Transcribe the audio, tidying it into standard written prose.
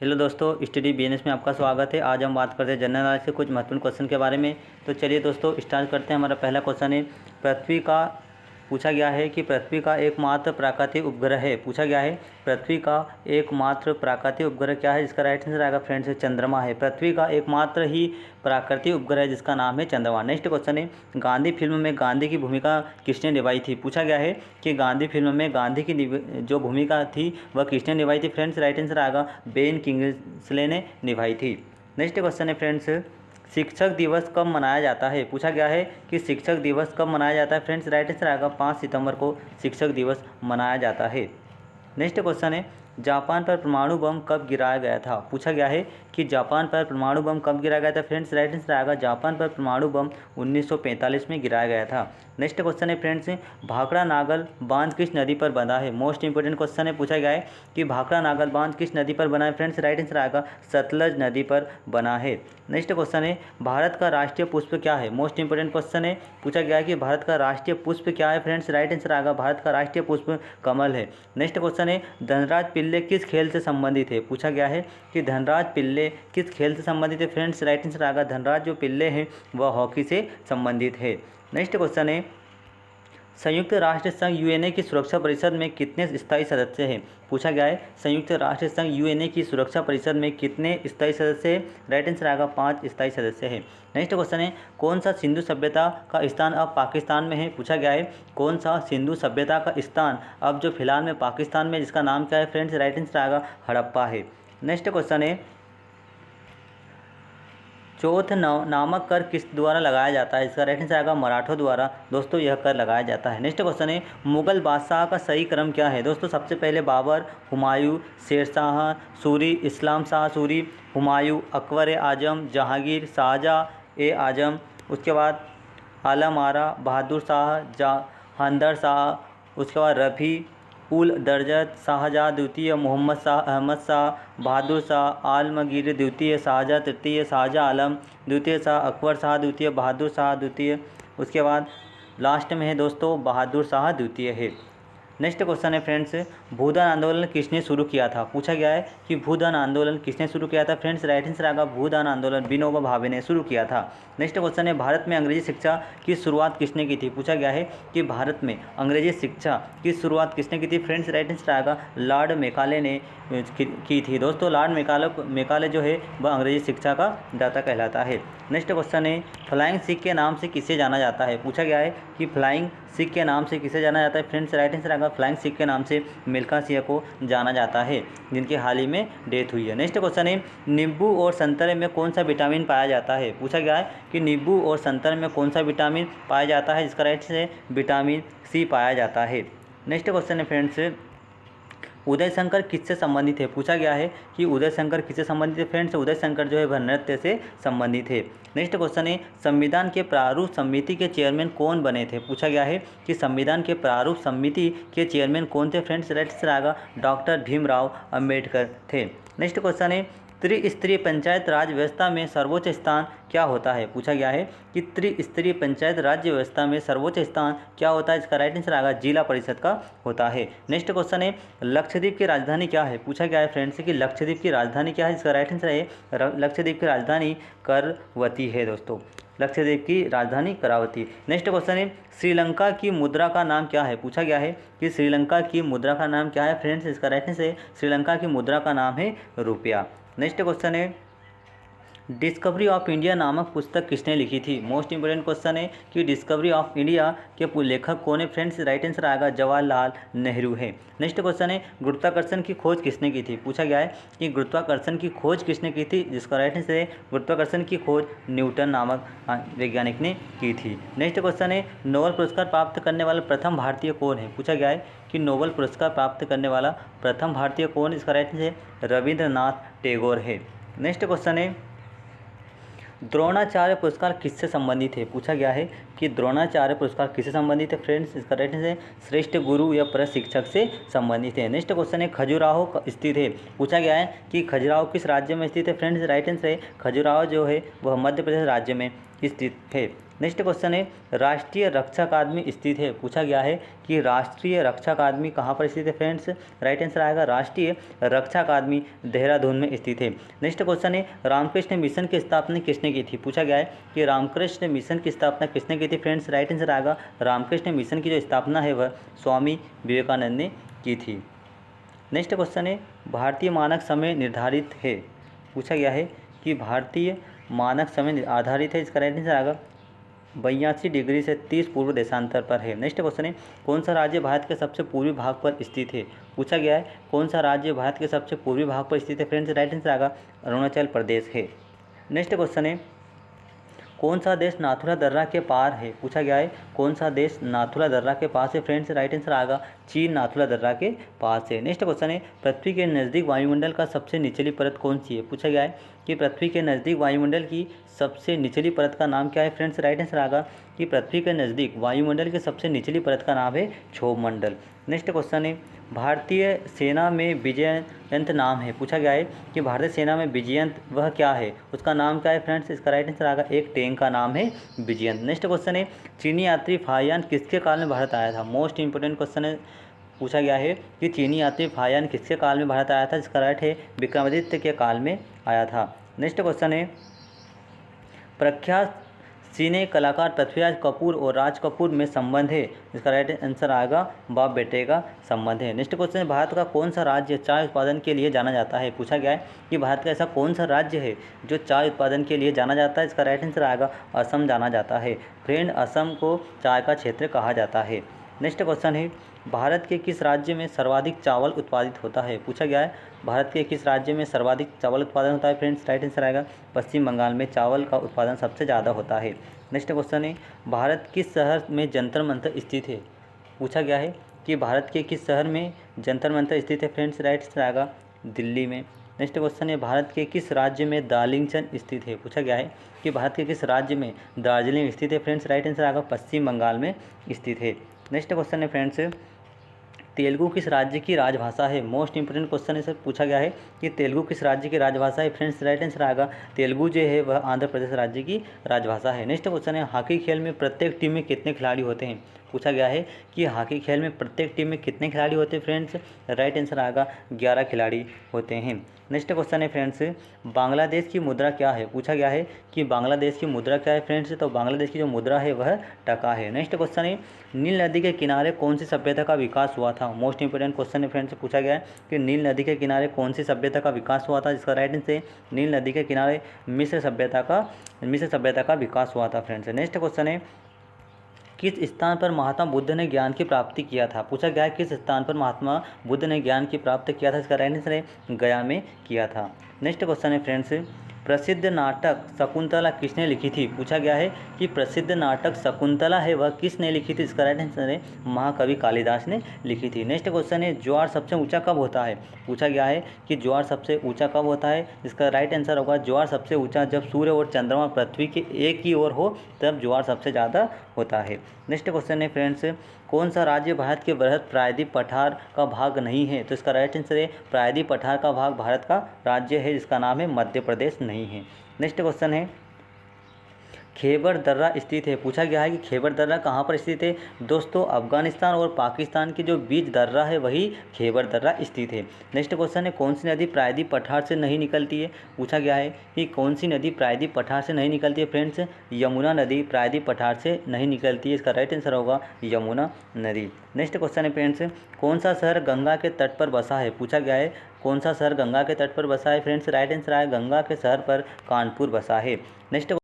Hello दोस्तों, study BNS में आपका स्वागत है। आज हम बात करते हैं जनरल नॉलेज के कुछ महत्वपूर्ण क्वेश्चन के बारे में। तो चलिए दोस्तों स्टार्ट करते हैं। हमारा पहला क्वेश्चन है, पृथ्वी का पूछा गया है कि पृथ्वी का एकमात्र प्राकृतिक उपग्रह है। पूछा गया है पृथ्वी का एकमात्र प्राकृतिक उपग्रह क्या है, जिसका राइट आंसर आएगा फ्रेंड्स चंद्रमा है। पृथ्वी का एकमात्र ही प्राकृतिक उपग्रह है जिसका नाम है चंद्रमा। नेक्स्ट क्वेश्चन है, गांधी फिल्म में गांधी की भूमिका किसने निभाई थी। पूछा गया है कि गांधी फिल्म में गांधी की जो भूमिका थी वह किसने निभाई थी। फ्रेंड्स राइट आंसर आएगा बेन किंग्सले ने निभाई थी। नेक्स्ट क्वेश्चन है फ्रेंड्स, शिक्षक दिवस कब मनाया जाता है। पूछा गया है कि शिक्षक दिवस कब मनाया जाता है। फ्रेंड्स राइट आंसर आएगा 5 सितंबर को शिक्षक दिवस मनाया जाता है। नेक्स्ट क्वेश्चन है, जापान पर परमाणु बम कब गिराया गया था। पूछा गया है कि जापान पर परमाणु बम कब गिराया गया था। फ्रेंड्स राइट आंसर आएगा जापान पर परमाणु बम 1945 में गिराया गया था। नेक्स्ट क्वेश्चन है फ्रेंड्स, भाखड़ा नागल बांध किस नदी पर बना है। मोस्ट इंपोर्टेंट क्वेश्चन है। पूछा गया है कि भाखड़ा नागल बांध किस नदी पर बना है। फ्रेंड्स राइट आंसर आएगा सतलज नदी पर बना है। नेक्स्ट क्वेश्चन है, भारत का राष्ट्रीय पुष्प क्या है। मोस्ट इंपोर्टेंट क्वेश्चन है। पूछा गया है कि भारत का राष्ट्रीय पुष्प क्या है। फ्रेंड्स राइट आंसर आएगा भारत का राष्ट्रीय पुष्प कमल है। नेक्स्ट क्वेश्चन है, धनराज पिल्ले किस खेल से संबंधित है। पूछा गया है कि धनराज पिल्ले किस खेल से संबंधित है। फ्रेंड्स राइट आंसर आएगा धनराज जो पिल्ले हैं वह हॉकी से संबंधित है। नेक्स्ट क्वेश्चन है, संयुक्त राष्ट्र संघ यूएनए की सुरक्षा परिषद में कितने स्थायी सदस्य हैं। पूछा गया है संयुक्त राष्ट्र संघ यूएनए की सुरक्षा परिषद में कितने स्थायी सदस्य हैं। राइट आंसर आएगा 5 स्थायी सदस्य हैं। नेक्स्ट क्वेश्चन है, कौन सा सिंधु सभ्यता का स्थान अब पाकिस्तान में है। पूछा गया है कौन सा सिंधु सभ्यता का स्थान अब जो फिलहाल में पाकिस्तान में, जिसका नाम क्या है। फ्रेंड्स राइट आंसर आएगा हड़प्पा है। नेक्स्ट क्वेश्चन है, चौथ नामक कर किस द्वारा लगाया जाता है। इसका राइट आंसर आएगा मराठों द्वारा दोस्तों यह कर लगाया जाता है। नेक्स्ट क्वेश्चन है, मुगल बादशाह का सही क्रम क्या है। दोस्तों सबसे पहले बाबर, हुमायूं, शेरशाह सूरी, इस्लाम शाह सूरी, हुमायूं, अकबर आजम, जहांगीर, शाहजहाँ ए आजम, उसके बाद आलम आरा, बहादुर शाह, जहांदर शाह, उसके बाद रफ़ी उल दर्जत, शाहजहाँ द्वितीय, मोहम्मद शाह, अहमद शाह, बहादुर शाह, आलमगीर द्वितीय, शाहजहाँ तृतीय, शाहजहाँ आलम द्वितीय शाह, अकबर शाह द्वितीय, बहादुर शाह द्वितीय, उसके बाद लास्ट में है दोस्तों बहादुर शाह द्वितीय है। नेक्स्ट क्वेश्चन है फ्रेंड्स, भूदान आंदोलन किसने शुरू किया था। पूछा गया है कि भूदान आंदोलन किसने शुरू किया था। फ्रेंड्स राइट आंसर आएगा भूदान आंदोलन विनोबा भावे ने शुरू किया था। नेक्स्ट क्वेश्चन है, भारत में अंग्रेजी शिक्षा की शुरुआत किसने की थी। पूछा गया है कि भारत में अंग्रेजी शिक्षा की शुरुआत किसने की थी। फ्रेंड्स राइट आंसर आएगा लॉर्ड मेकाले ने की थी दोस्तों। लॉर्ड मेकाले जो है वह अंग्रेजी शिक्षा का दाता कहलाता है। नेक्स्ट क्वेश्चन है, फ्लाइंग सिख के नाम से किसे जाना जाता है। पूछा गया है कि फ्लाइंग सिख के नाम से किसे जाना जाता है। फ्रेंड्स राइट आंसर आएगा फ्लाइंग सिख के नाम से मिल्खा सिंह को जाना जाता है जिनकी हाल ही में डेथ हुई है। नेक्स्ट क्वेश्चन है, नींबू और संतरे में कौन सा विटामिन पाया जाता है। पूछा गया है कि नींबू और संतरे में कौन सा विटामिन पाया जाता है, जिसका राइट से विटामिन सी पाया जाता है। नेक्स्ट क्वेश्चन है फ्रेंड्स, उदय शंकर किससे संबंधित है। पूछा गया है कि उदय शंकर किससे संबंधित है। फ्रेंड्स उदय शंकर जो है वह नृत्य से संबंधित है। नेक्स्ट क्वेश्चन है, संविधान के प्रारूप समिति के चेयरमैन कौन बने थे। पूछा गया है कि संविधान के प्रारूप समिति के चेयरमैन कौन थे। फ्रेंड्स राइट आंसर आएगा डॉक्टर भीमराव अंबेडकर थे। नेक्स्ट क्वेश्चन है, त्रिस्तरीय पंचायत राज व्यवस्था में सर्वोच्च स्थान क्या होता है। पूछा गया है कि त्रिस्तरीय पंचायत राज्य व्यवस्था में सर्वोच्च स्थान क्या होता है। इसका राइट आंसर आएगा जिला परिषद का होता है। नेक्स्ट क्वेश्चन है, लक्षद्वीप की राजधानी क्या है। पूछा गया है फ्रेंड्स कि लक्षद्वीप की राजधानी क्या है। इसका राइट आंसर है लक्षद्वीप की राजधानी करवती है दोस्तों। लक्षद्वीप की राजधानी करावती। नेक्स्ट क्वेश्चन है, श्रीलंका की मुद्रा का नाम क्या है। पूछा गया है कि श्रीलंका की मुद्रा का नाम क्या है। फ्रेंड्स इसका राइट आंसर है श्रीलंका की मुद्रा का नाम है रुपया। नेक्स्ट क्वेश्चन है, डिस्कवरी ऑफ इंडिया नामक पुस्तक किसने लिखी थी। मोस्ट इंपोर्टेंट क्वेश्चन है कि डिस्कवरी ऑफ इंडिया के लेखक कौन है। फ्रेंड्स राइट आंसर आएगा जवाहरलाल नेहरू है। नेक्स्ट क्वेश्चन है, गुरुत्वाकर्षण की खोज किसने की थी। पूछा गया है कि गुरुत्वाकर्षण की खोज किसने की थी, जिसका राइट आंसर है गुरुत्वाकर्षण की खोज न्यूटन नामक वैज्ञानिक ने की थी। नेक्स्ट क्वेश्चन है, नोबेल पुरस्कार प्राप्त करने वाला प्रथम भारतीय कौन है। पूछा गया है कि नोबेल पुरस्कार प्राप्त करने वाला प्रथम भारतीय कौन, इसका राइट आंसर है रविंद्रनाथ टैगोर है। नेक्स्ट क्वेश्चन है, द्रोणाचार्य पुरस्कार किससे संबंधित है। पूछा गया है कि द्रोणाचार्य पुरस्कार किससे संबंधित है। फ्रेंड्स इसका राइट आंसर है श्रेष्ठ गुरु या प्रशिक्षक से संबंधित है। नेक्स्ट क्वेश्चन है, खजुराहो स्थित है। पूछा गया है कि खजुराहो किस राज्य में स्थित है। फ्रेंड्स राइट आंसर है खजुराहो जो है वह मध्य प्रदेश राज्य में स्थित है। नेक्स्ट क्वेश्चन है राष्ट्रीय रक्षा अकादमी स्थित है। पूछा गया है कि राष्ट्रीय रक्षा अकादमी कहाँ पर स्थित है फ्रेंड्स। राइट आंसर आएगा राष्ट्रीय रक्षा अकादमी देहरादून में स्थित है। नेक्स्ट क्वेश्चन है रामकृष्ण मिशन की स्थापना किसने की थी। पूछा गया है कि रामकृष्ण मिशन की स्थापना किसने की थी फ्रेंड्स। राइट आंसर आएगा रामकृष्ण मिशन की जो स्थापना है वह स्वामी विवेकानंद ने की थी। नेक्स्ट क्वेश्चन है भारतीय मानक समय निर्धारित है। पूछा गया है कि भारतीय मानक समय आधारित है। इसका राइट आंसर आएगा 82 डिग्री से 30 पूर्व देशांतर पर है। नेक्स्ट क्वेश्चन है कौन सा राज्य भारत के सबसे पूर्वी भाग पर स्थित है। पूछा गया है कौन सा राज्य भारत के सबसे पूर्वी भाग पर स्थित है फ्रेंड्स। राइट आंसर आएगा अरुणाचल प्रदेश है। नेक्स्ट क्वेश्चन है कौन सा देश नाथुला दर्रा के पार है। पूछा गया है कौन सा देश नाथुला दर्रा के पास है फ्रेंड्स। राइट आंसर आएगा चीन नाथुला दर्रा के पास है। नेक्स्ट क्वेश्चन है पृथ्वी के नज़दीक वायुमंडल का सबसे निचली परत कौन सी है। पूछा गया है कि पृथ्वी के नज़दीक वायुमंडल की सबसे निचली परत का नाम क्या है फ्रेंड्स। राइट आंसर आएगा कि पृथ्वी के नज़दीक वायुमंडल की सबसे निचली परत का नाम है क्षोभ मंडल। नेक्स्ट क्वेश्चन है भारतीय सेना में विजयंत नाम है। पूछा गया है कि भारतीय सेना में विजयंत वह क्या है, उसका नाम क्या है फ्रेंड्स। इसका राइट आंसर आएगा एक टैंक का नाम है विजयंत। नेक्स्ट क्वेश्चन है चीनी यात्री फाहियान किसके काल में भारत आया था। मोस्ट इंपोर्टेंट क्वेश्चन है। पूछा गया है कि चीनी यात्री फाहियान किसके काल में भारत आया था। इसका राइट है विक्रमादित्य के काल में आया था। नेक्स्ट क्वेश्चन है प्रख्यात सिने कलाकार पृथ्वीराज कपूर और राज कपूर में संबंध है। इसका राइट आंसर आएगा बाप बेटे का संबंध है। नेक्स्ट क्वेश्चन है भारत का कौन सा राज्य चाय उत्पादन के लिए जाना जाता है। पूछा गया है कि भारत का ऐसा कौन सा राज्य है जो चाय उत्पादन के लिए जाना जाता है। इसका राइट आंसर आएगा असम जाना जाता है। फ्रेंड असम को चाय का क्षेत्र कहा जाता है। नेक्स्ट क्वेश्चन है भारत के किस राज्य में सर्वाधिक चावल उत्पादित होता है। पूछा गया है भारत के किस राज्य में सर्वाधिक चावल उत्पादन होता है फ्रेंड्स। राइट आंसर आएगा पश्चिम बंगाल में चावल का उत्पादन सबसे ज़्यादा होता है। नेक्स्ट क्वेश्चन है भारत किस शहर में जंतर मंतर स्थित है। पूछा गया है कि भारत के किस शहर में जंतर मंतर स्थित है फ्रेंड्स। राइट आंसर आएगा दिल्ली में। नेक्स्ट क्वेश्चन है भारत के किस राज्य में दार्जिलिंग स्थित है। पूछा गया है कि भारत के किस राज्य में दार्जिलिंग स्थित है फ्रेंड्स। राइट आंसर आएगा पश्चिम बंगाल में स्थित है। नेक्स्ट क्वेश्चन है फ्रेंड्स तेलुगु किस राज्य की राजभाषा है। मोस्ट इंपोर्टेंट क्वेश्चन है सर। पूछा गया है कि तेलुगु किस राज्य की राजभाषा है फ्रेंड्स। राइट आंसर आएगा तेलुगु जो है वह आंध्र प्रदेश राज्य की राजभाषा है। नेक्स्ट क्वेश्चन है हॉकी खेल में प्रत्येक टीम में कितने खिलाड़ी होते हैं। पूछा गया है कि हॉकी खेल में प्रत्येक टीम में कितने खिलाड़ी होते हैं फ्रेंड्स। राइट आंसर आएगा 11 खिलाड़ी होते हैं। नेक्स्ट क्वेश्चन है फ्रेंड्स बांग्लादेश की मुद्रा क्या है। पूछा गया है कि बांग्लादेश की मुद्रा क्या है फ्रेंड्स। तो बांग्लादेश की जो मुद्रा है वह टका है। नेक्स्ट क्वेश्चन है नील नदी के किनारे कौन सी सभ्यता का विकास हुआ था। मोस्ट इंपोर्टेंट क्वेश्चन है फ्रेंड्स। पूछा गया है कि नील नदी के किनारे कौन सी सभ्यता का विकास हुआ था। जिसका राइट आंसर नील नदी के किनारे मिस्र सभ्यता का विकास हुआ था फ्रेंड्स। नेक्स्ट क्वेश्चन है किस स्थान पर महात्मा बुद्ध ने ज्ञान की प्राप्ति किया था। पूछा गया है किस स्थान पर महात्मा बुद्ध ने ज्ञान की प्राप्ति किया था। इसका राइट आंसर है गया में किया था। नेक्स्ट क्वेश्चन है फ्रेंड्स प्रसिद्ध नाटक शकुंतला किसने लिखी थी। पूछा गया है कि प्रसिद्ध नाटक शकुंतला है वह किसने लिखी थी। इसका राइट आंसर है महाकवि कालिदास ने लिखी थी। नेक्स्ट क्वेश्चन है ज्वार सबसे ऊंचा कब होता है। पूछा गया है कि ज्वार सबसे ऊंचा कब होता है। इसका राइट आंसर होगा ज्वार सबसे ऊंचा जब सूर्य और चंद्रमा पृथ्वी के एक ही ओर हो तब ज्वार सबसे ज़्यादा होता है। नेक्स्ट क्वेश्चन है फ्रेंड्स कौन सा राज्य भारत के बृहद प्रायद्वीप पठार का भाग नहीं है। तो इसका राइट आंसर है प्रायद्वीप पठार का भाग भारत का राज्य है जिसका नाम है मध्य प्रदेश नहीं है। नेक्स्ट क्वेश्चन है खैबर दर्रा स्थित है। पूछा गया है कि खैबर दर्रा कहाँ पर स्थित है। दोस्तों अफगानिस्तान और पाकिस्तान के जो बीच दर्रा है वही खैबर दर्रा स्थित है। नेक्स्ट क्वेश्चन है कौन सी नदी प्रायद्वीप पठार से नहीं निकलती है। पूछा गया है कि कौन सी नदी प्रायद्वीप पठार से नहीं निकलती है फ्रेंड्स। यमुना नदी प्रायद्वीप पठार से नहीं निकलती है। इसका राइट आंसर होगा यमुना नदी। नेक्स्ट क्वेश्चन है फ्रेंड्स कौन सा शहर गंगा के तट पर बसा है। पूछा गया है कौन सा शहर गंगा के तट पर बसा है फ्रेंड्स। राइट आंसर है गंगा के शहर पर कानपुर बसा है। नेक्स्ट